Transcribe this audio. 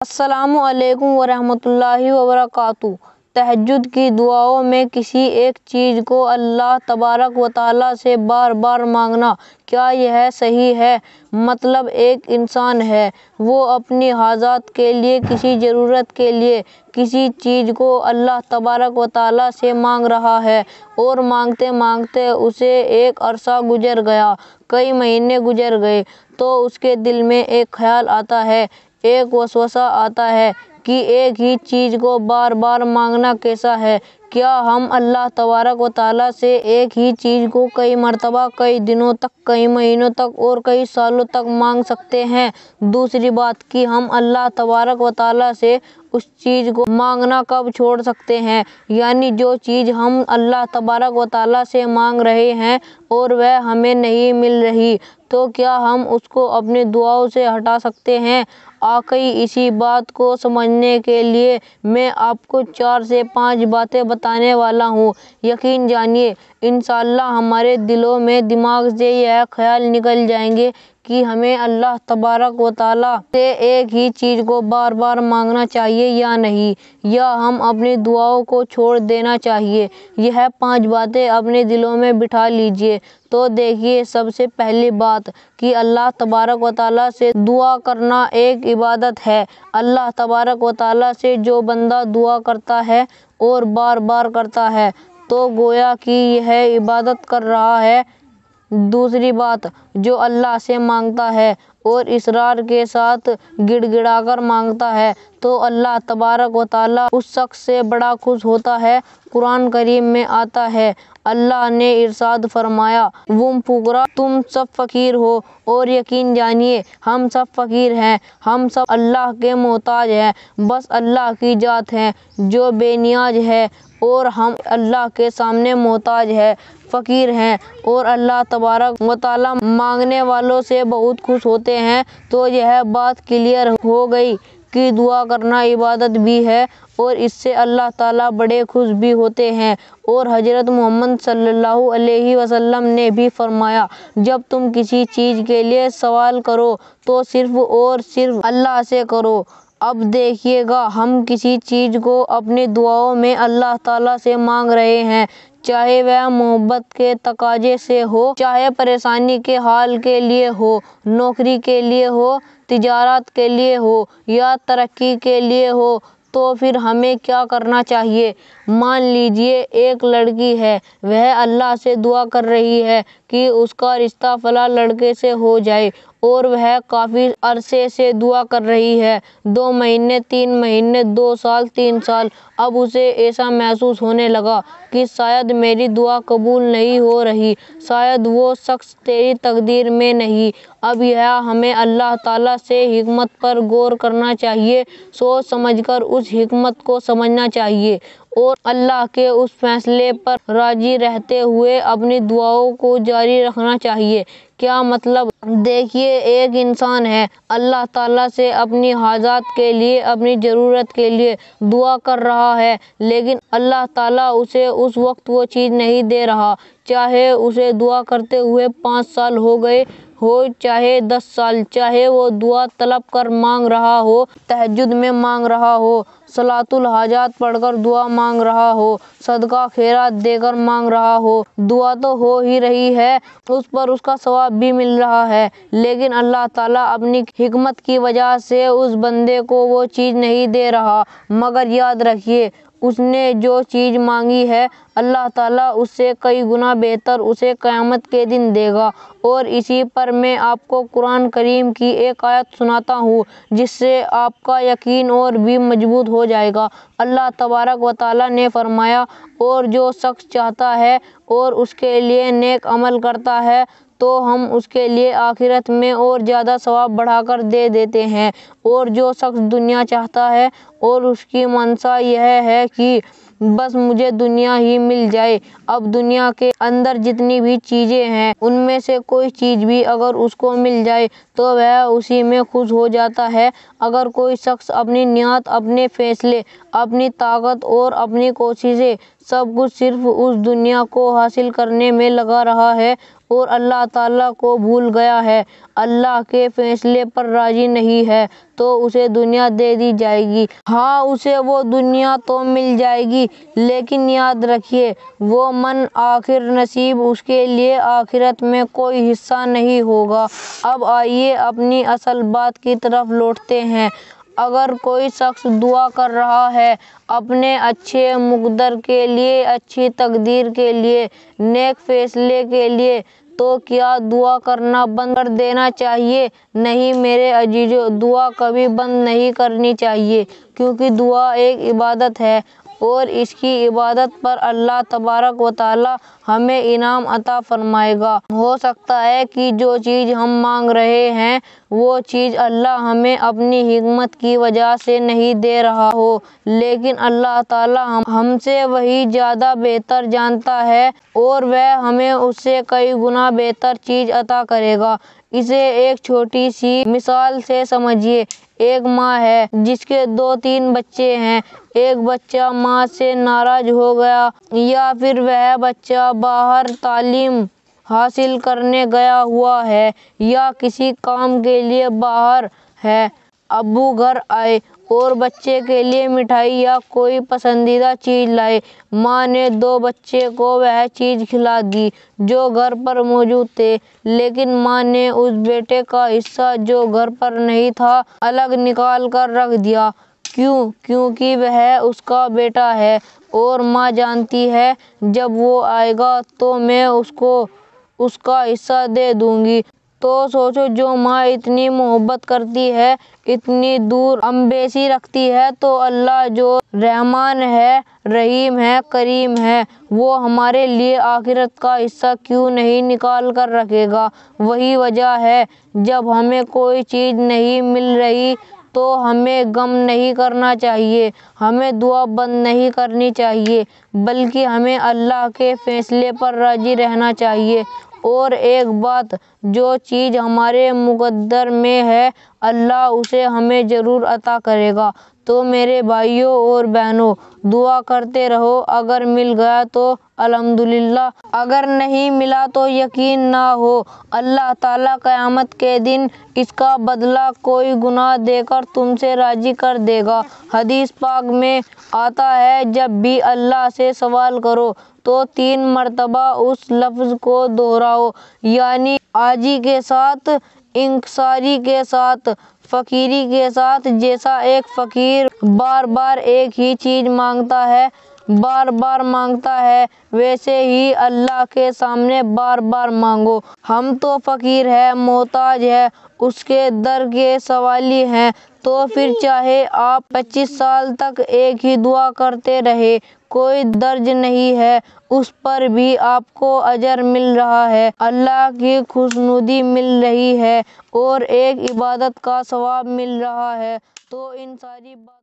السلام علیکم ورحمۃ اللہ وبرکاتہ۔ تہجد کی دعاؤں میں کسی ایک چیز کو اللہ تبارک و تعالیٰ سے بار بار مانگنا، کیا یہ صحیح ہے؟ مطلب ایک انسان ہے، وہ اپنی حاجات کے لیے، کسی ضرورت کے لیے کسی چیز کو اللہ تبارک و تعالیٰ سے مانگ رہا ہے، اور مانگتے مانگتے اسے ایک عرصہ گزر گیا، کئی مہینے گزر گئے، تو اس کے دل میں ایک خیال آتا ہے، ایک وسوسہ آتا ہے کہ ایک ہی چیز کو بار بار مانگنا کیسا ہے؟ کیا ہم اللہ تبارک و تعالیٰ سے ایک ہی چیز کو کئی مرتبہ، کئی دنوں تک، کئی مہینوں تک اور کئی سالوں تک مانگ سکتے ہیں؟ دوسری بات کہ ہم اللہ تبارک و تعالیٰ سے اس چیز کو مانگنا کب چھوڑ سکتے ہیں؟ یعنی جو چیز ہم اللہ تبارک و تعالیٰ سے مانگ رہے ہیں اور وہ ہمیں نہیں مل رہی، تو کیا ہم اس کو اپنی دعاؤں سے ہٹا سکتے ہیں؟ آقئی اسی بات کو سمجھنے کے لیے میں آپ کو 4 سے 5 باتیں بتانے والا ہوں۔ یقین جانیے انشاءاللہ ہمارے دلوں میں، دماغ سے یہ خیال نکل جائیں گے کہ ہمیں اللہ تبارک و تعالیٰ سے ایک ہی چیز کو بار بار مانگنا چاہیے یا نہیں، یا ہم اپنی دعاؤں کو چھوڑ دینا چاہیے۔ یہ 5 باتیں اپنے دلوں میں بٹھا لیجیے۔ تو دیکھیے، سب سے پہلی بات کہ اللہ تبارک و تعالیٰ سے دعا کرنا ایک عبادت ہے۔ اللہ تبارک و تعالیٰ سے جو بندہ دعا کرتا ہے اور بار بار کرتا ہے تو گویا کہ یہ عبادت کر رہا ہے۔ دوسری بات، جو اللہ سے مانگتا ہے اور اصرار کے ساتھ گڑ گڑا کر مانگتا ہے تو اللہ تبارک و تعالیٰ اس شخص سے بڑا خوش ہوتا ہے۔ قرآن کریم میں آتا ہے، اللہ نے ارشاد فرمایا، "تم فقراء، تم سب فقیر ہو"۔ اور یقین جانیے ہم سب فقیر ہیں، ہم سب اللہ کے محتاج ہیں، بس اللہ کی ذات ہے جو بے نیاز ہے، اور ہم اللہ کے سامنے محتاج ہیں، فقیر ہیں، اور اللہ تبارک و تعالیٰ مانگنے والوں سے بہت خوش ہوتے ہیں۔ تو یہ بات کلیئر ہو گئی کہ دعا کرنا عبادت بھی ہے اور اس سے اللہ تعالیٰ بڑے خوش بھی ہوتے ہیں۔ اور حضرت محمد صلی اللہ علیہ وسلم نے بھی فرمایا، جب تم کسی چیز کے لیے سوال کرو تو صرف اور صرف اللہ سے کرو۔ اب دیکھیے گا، ہم کسی چیز کو اپنی دعاؤں میں اللہ تعالیٰ سے مانگ رہے ہیں، چاہے وہ محبت کے تقاضے سے ہو، چاہے پریشانی کے حل کے لیے ہو، نوکری کے لیے ہو، تجارت کے لیے ہو یا ترقی کے لیے ہو، تو پھر ہمیں کیا کرنا چاہیے؟ مان لیجیے ایک لڑکی ہے، وہ اللہ سے دعا کر رہی ہے کہ اس کا رشتہ فلاں لڑکے سے ہو جائے، اور وہ کافی عرصے سے دعا کر رہی ہے، 2 مہینے، 3 مہینے، 2 سال، 3 سال۔ اب اسے ایسا محسوس ہونے لگا کہ شاید میری دعا قبول نہیں ہو رہی، شاید وہ شخص تیری تقدیر میں نہیں۔ اب ہمیں اللہ تعالیٰ سے حکمت پر غور کرنا چاہیے، سوچ سمجھ کر اس حکمت کو سمجھنا چاہیے، اور اللہ کے اس فیصلے پر راضی رہتے ہوئے اپنی دعاؤں کو جاری رکھنا چاہیے۔ کیا مطلب؟ دیکھیے ایک انسان ہے، اللہ تعالیٰ سے اپنی حاجات کے لیے، اپنی ضرورت کے لیے دعا کر رہا ہے، لیکن اللہ تعالیٰ اسے اس وقت وہ چیز نہیں دے رہا، چاہے اسے دعا کرتے ہوئے 5 سال ہو گئے ہو، چاہے 10 سال، چاہے وہ دعا طلب کر مانگ رہا ہو، تہجد میں مانگ رہا ہو، صلاۃ الحاجات پڑھ کر دعا مانگ رہا ہو، صدقہ خیرات دے کر مانگ رہا ہو، دعا تو ہو ہی رہی ہے، اس پر اس کا ثواب بھی مل رہا ہے، لیکن اللہ تعالیٰ اپنی حکمت کی وجہ سے اس بندے کو وہ چیز نہیں دے رہا۔ مگر یاد رکھیے، اس نے جو چیز مانگی ہے اللہ تعالیٰ اس سے کئی گنا بہتر اسے قیامت کے دن دے گا۔ اور اسی پر میں آپ کو قرآن کریم کی ایک آیت سناتا ہوں جس سے آپ کا یقین اور بھی مضبوط ہو جائے گا۔ اللہ تبارک و تعالیٰ نے فرمایا، اور جو شخص چاہتا ہے اور اس کے لیے نیک عمل کرتا ہے تو ہم اس کے لیے آخرت میں اور زیادہ ثواب بڑھا کر دے دیتے ہیں، اور جو شخص دنیا چاہتا ہے اور اس کی منشا یہ ہے کہ بس مجھے دنیا ہی مل جائے، اب دنیا کے اندر جتنی بھی چیزیں ہیں ان میں سے کوئی چیز بھی اگر اس کو مل جائے تو وہ اسی میں خوش ہو جاتا ہے۔ اگر کوئی شخص اپنی نیت، اپنے فیصلے، اپنی طاقت اور اپنی کوششیں سب کچھ صرف اس دنیا کو حاصل کرنے میں لگا رہا ہے اور اللہ تعالیٰ کو بھول گیا ہے، اللہ کے فیصلے پر راضی نہیں ہے تو اسے دنیا دے دی جائے گی۔ ہاں، اسے وہ دنیا تو مل جائے گی، لیکن یاد رکھیے وہ من آخر نصیب اس کے لیے آخرت میں کوئی حصہ نہیں ہوگا۔ اب آئیے اپنی اصل بات کی طرف لوٹتے ہیں۔ اگر کوئی شخص دعا کر رہا ہے اپنے اچھے مقدر کے لیے، اچھی تقدیر کے لیے، نیک فیصلے کے لیے، تو کیا دعا کرنا بند کر دینا چاہیے؟ نہیں میرے عزیزو، دعا کبھی بند نہیں کرنی چاہیے، کیونکہ دعا ایک عبادت ہے اور اس کی عبادت پر اللہ تبارک و تعالیٰ ہمیں انعام عطا فرمائے گا۔ ہو سکتا ہے کہ جو چیز ہم مانگ رہے ہیں وہ چیز اللہ ہمیں اپنی حکمت کی وجہ سے نہیں دے رہا ہو، لیکن اللہ تعالیٰ ہم سے وہی زیادہ بہتر جانتا ہے اور وہ ہمیں اس سے کئی گنا بہتر چیز عطا کرے گا۔ اسے ایک چھوٹی سی مثال سے سمجھیے۔ ایک ماں ہے جس کے 2-3 بچے ہیں۔ ایک بچہ ماں سے ناراض ہو گیا یا پھر وہ بچہ باہر تعلیم حاصل کرنے گیا ہوا ہے یا کسی کام کے لیے باہر ہے۔ ابو گھر آئے اور بچے کے لیے مٹھائی یا کوئی پسندیدہ چیز لائے۔ ماں نے 2 بچے کو وہ چیز کھلا دی جو گھر پر موجود تھے، لیکن ماں نے اس بیٹے کا حصہ جو گھر پر نہیں تھا الگ نکال کر رکھ دیا۔ کیوں؟ کیونکہ وہ اس کا بیٹا ہے اور ماں جانتی ہے جب وہ آئے گا تو میں اس کو اس کا حصہ دے دوں گی۔ تو سوچو، جو ماں اتنی محبت کرتی ہے، اتنی دور اندیشی رکھتی ہے، تو اللہ جو رحمان ہے، رحیم ہے، کریم ہے، وہ ہمارے لیے آخرت کا حصہ کیوں نہیں نکال کر رکھے گا؟ وہی وجہ ہے جب ہمیں کوئی چیز نہیں مل رہی تو ہمیں غم نہیں کرنا چاہیے، ہمیں دعا بند نہیں کرنی چاہیے، بلکہ ہمیں اللہ کے فیصلے پر راضی رہنا چاہیے۔ اور ایک بات، جو چیز ہمارے مقدر میں ہے اللہ اسے ہمیں ضرور عطا کرے گا۔ تو میرے بھائیوں اور بہنوں، دعا کرتے رہو۔ اگر مل گیا تو الحمدللہ، اگر نہیں ملا تو یقین نہ ہو اللہ تعالیٰ قیامت کے دن اس کا بدلہ کوئی گنا دے کر تم سے راضی کر دے گا۔ حدیث پاک میں آتا ہے، جب بھی اللہ سے سوال کرو تو 3 مرتبہ اس لفظ کو دہراؤ، یعنی عاجزی کے ساتھ، انکساری کے ساتھ، فقیری کے ساتھ۔ جیسا ایک فقیر بار بار ایک ہی چیز مانگتا ہے، بار بار مانگتا ہے، ویسے ہی اللہ کے سامنے بار بار مانگو۔ ہم تو فقیر ہیں، محتاج ہیں، اس کے در کے سوالی ہیں، تو پھر چاہے آپ 25 سال تک ایک ہی دعا کرتے رہیں، کوئی حرج نہیں ہے، اس پر بھی آپ کو اجر مل رہا ہے، اللہ کی خوشنودی مل رہی ہے اور ایک عبادت کا ثواب مل رہا ہے۔ تو ان ساری باتوں